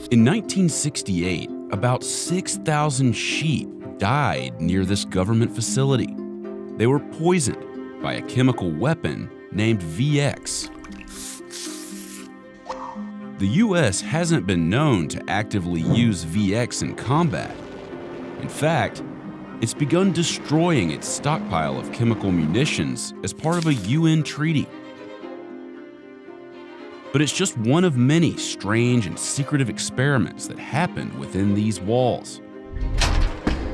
In 1968, about 6,000 sheep died near this government facility. They were poisoned by a chemical weapon named VX. The US hasn't been known to actively use VX in combat. In fact, it's begun destroying its stockpile of chemical munitions as part of a UN treaty. But it's just one of many strange and secretive experiments that happened within these walls.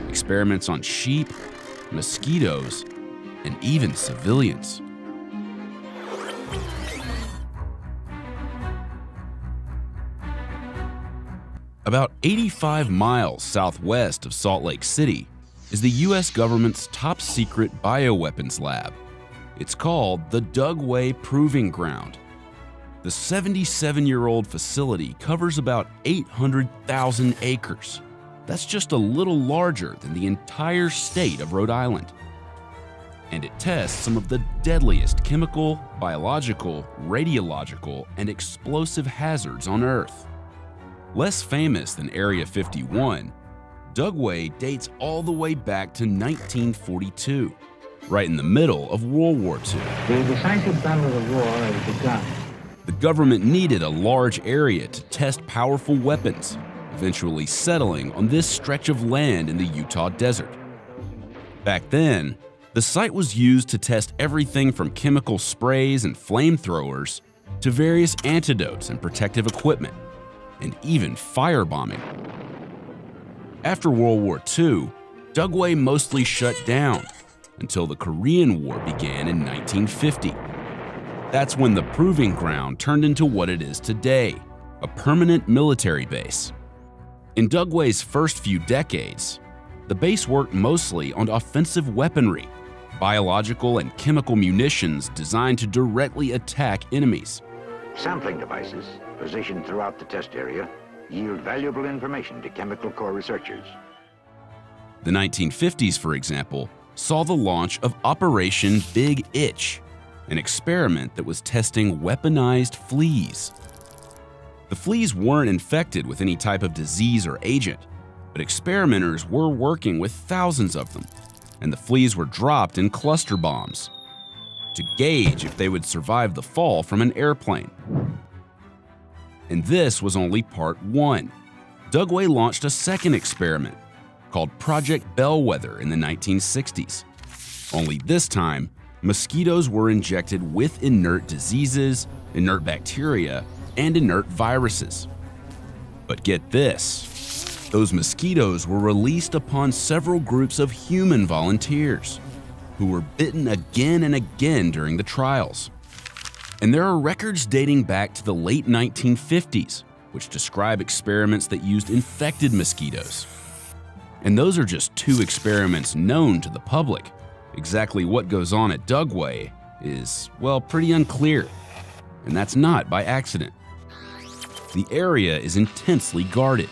Experiments on sheep, mosquitoes, and even civilians. About 85 miles southwest of Salt Lake City is the US government's top secret bioweapons lab. It's called the Dugway Proving Ground. The 77-year-old facility covers about 800,000 acres. That's just a little larger than the entire state of Rhode Island. And it tests some of the deadliest chemical, biological, radiological, and explosive hazards on Earth. Less famous than Area 51, Dugway dates all the way back to 1942, right in the middle of World War II. The decisive battle of the war has begun. The government needed a large area to test powerful weapons, eventually settling on this stretch of land in the Utah desert. Back then, the site was used to test everything from chemical sprays and flamethrowers to various antidotes and protective equipment, and even firebombing. After World War II, Dugway mostly shut down until the Korean War began in 1950. That's when the Proving Ground turned into what it is today, a permanent military base. In Dugway's first few decades, the base worked mostly on offensive weaponry, biological and chemical munitions designed to directly attack enemies. Sampling devices positioned throughout the test area yield valuable information to chemical corps researchers. The 1950s, for example, saw the launch of Operation Big Itch, an experiment that was testing weaponized fleas. The fleas weren't infected with any type of disease or agent, but experimenters were working with thousands of them, and the fleas were dropped in cluster bombs to gauge if they would survive the fall from an airplane. And this was only part one. Dugway launched a second experiment called Project Bellwether in the 1960s. Only this time, mosquitoes were injected with inert diseases, inert bacteria, and inert viruses. But get this, those mosquitoes were released upon several groups of human volunteers who were bitten again and again during the trials. And there are records dating back to the late 1950s, which describe experiments that used infected mosquitoes. And those are just two experiments known to the public. Exactly what goes on at Dugway is, well, pretty unclear. And that's not by accident. The area is intensely guarded.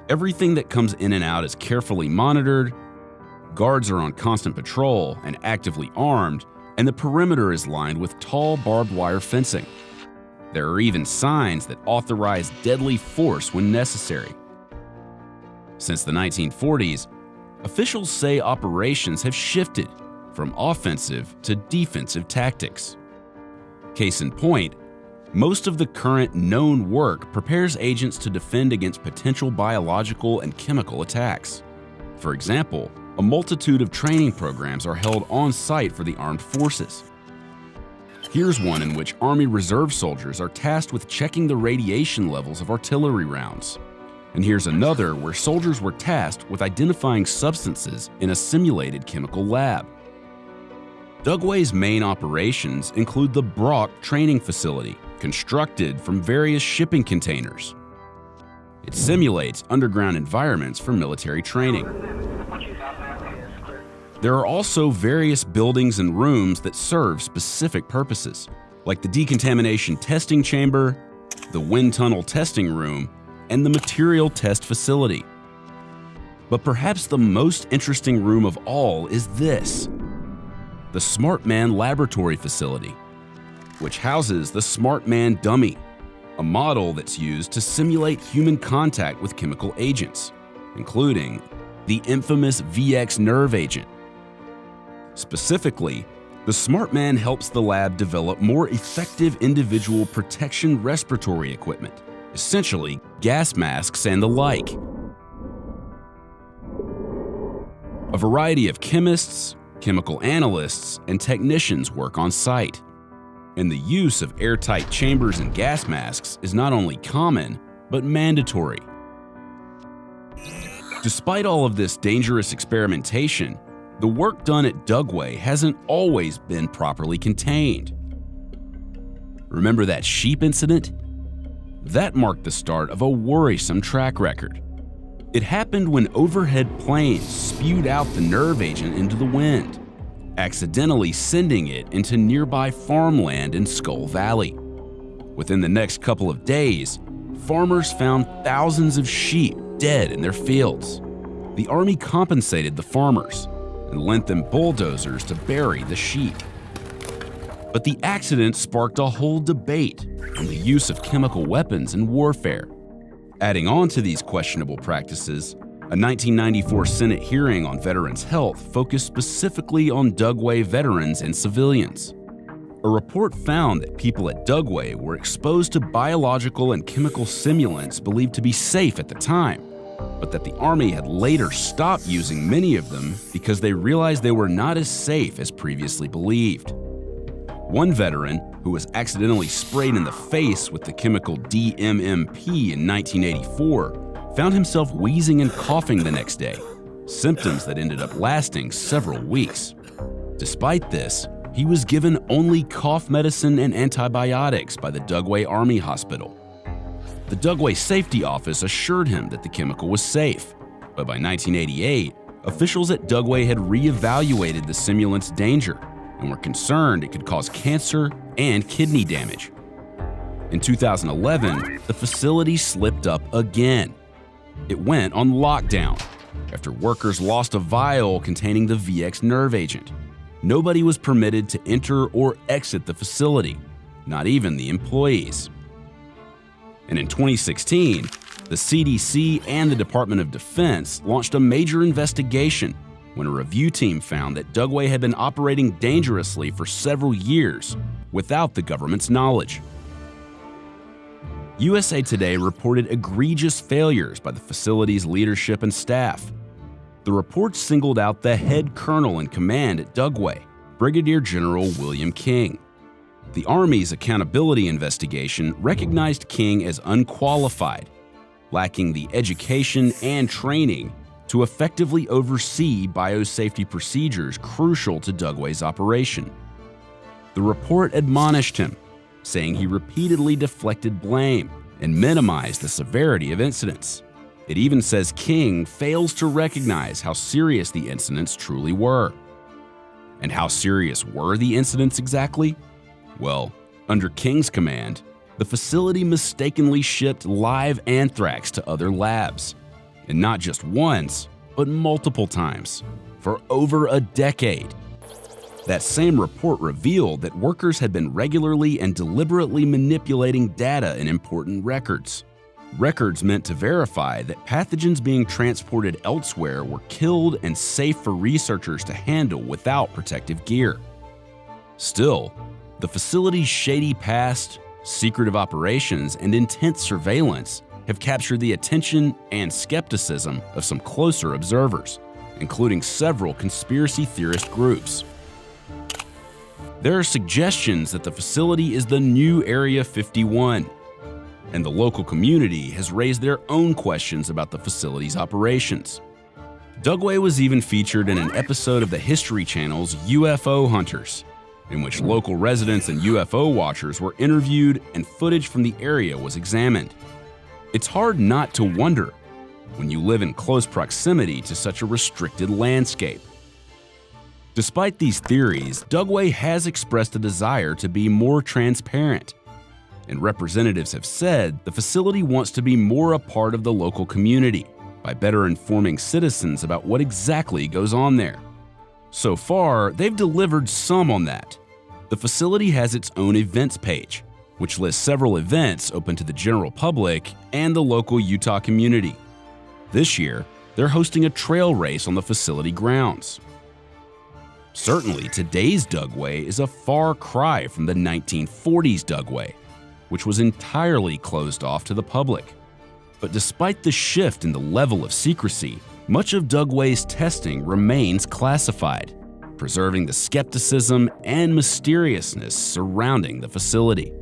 Everything that comes in and out is carefully monitored, guards are on constant patrol and actively armed, and the perimeter is lined with tall barbed wire fencing. There are even signs that authorize deadly force when necessary. Since the 1940s, officials say operations have shifted from offensive to defensive tactics. Case in point, most of the current known work prepares agents to defend against potential biological and chemical attacks. For example, a multitude of training programs are held on site for the armed forces. Here's one in which Army Reserve soldiers are tasked with checking the radiation levels of artillery rounds. And here's another where soldiers were tasked with identifying substances in a simulated chemical lab. Dugway's main operations include the Brock Training Facility, constructed from various shipping containers. It simulates underground environments for military training. There are also various buildings and rooms that serve specific purposes, like the decontamination testing chamber, the wind tunnel testing room, and the material test facility. But perhaps the most interesting room of all is this, the Smart Man Laboratory Facility, which houses the Smart Man dummy, a model that's used to simulate human contact with chemical agents, including the infamous VX nerve agent. Specifically, the Smart Man helps the lab develop more effective individual protection respiratory equipment, essentially gas masks and the like. A variety of chemists, chemical analysts, and technicians work on site, and the use of airtight chambers and gas masks is not only common, but mandatory. Despite all of this dangerous experimentation, the work done at Dugway hasn't always been properly contained. Remember that sheep incident? That marked the start of a worrisome track record. It happened when overhead planes spewed out the nerve agent into the wind, accidentally sending it into nearby farmland in Skull Valley. Within the next couple of days, farmers found thousands of sheep dead in their fields. The Army compensated the farmers and lent them bulldozers to bury the sheep. But the accident sparked a whole debate on the use of chemical weapons in warfare. Adding on to these questionable practices, a 1994 Senate hearing on veterans' health focused specifically on Dugway veterans and civilians. A report found that people at Dugway were exposed to biological and chemical simulants believed to be safe at the time, but that the Army had later stopped using many of them because they realized they were not as safe as previously believed. One veteran, who was accidentally sprayed in the face with the chemical DMMP in 1984, found himself wheezing and coughing the next day, symptoms that ended up lasting several weeks. Despite this, he was given only cough medicine and antibiotics by the Dugway Army Hospital. The Dugway Safety Office assured him that the chemical was safe, but by 1988, officials at Dugway had reevaluated the simulant's danger and were concerned it could cause cancer and kidney damage. In 2011, the facility slipped up again. It went on lockdown after workers lost a vial containing the VX nerve agent. Nobody was permitted to enter or exit the facility, not even the employees. And in 2016, the CDC and the Department of Defense launched a major investigation when a review team found that Dugway had been operating dangerously for several years without the government's knowledge. USA Today reported egregious failures by the facility's leadership and staff. The report singled out the head colonel in command at Dugway, Brigadier General William King. The Army's accountability investigation recognized King as unqualified, lacking the education and training to effectively oversee biosafety procedures crucial to Dugway's operation. The report admonished him, saying he repeatedly deflected blame and minimized the severity of incidents. It even says King fails to recognize how serious the incidents truly were. And how serious were the incidents exactly? Well, under King's command, the facility mistakenly shipped live anthrax to other labs. And not just once, but multiple times, for over a decade. That same report revealed that workers had been regularly and deliberately manipulating data in important records. Records meant to verify that pathogens being transported elsewhere were killed and safe for researchers to handle without protective gear. Still, the facility's shady past, secretive operations, and intense surveillance have captured the attention and skepticism of some closer observers, including several conspiracy theorist groups. There are suggestions that the facility is the new Area 51, and the local community has raised their own questions about the facility's operations. Dugway was even featured in an episode of the History Channel's UFO Hunters, in which local residents and UFO watchers were interviewed and footage from the area was examined. It's hard not to wonder when you live in close proximity to such a restricted landscape. Despite these theories, Dugway has expressed a desire to be more transparent, and representatives have said the facility wants to be more a part of the local community by better informing citizens about what exactly goes on there. So far, they've delivered some on that. The facility has its own events page, which lists several events open to the general public and the local Utah community. This year, they're hosting a trail race on the facility grounds. Certainly, today's Dugway is a far cry from the 1940s Dugway, which was entirely closed off to the public. But despite the shift in the level of secrecy, much of Dugway's testing remains classified, preserving the skepticism and mysteriousness surrounding the facility.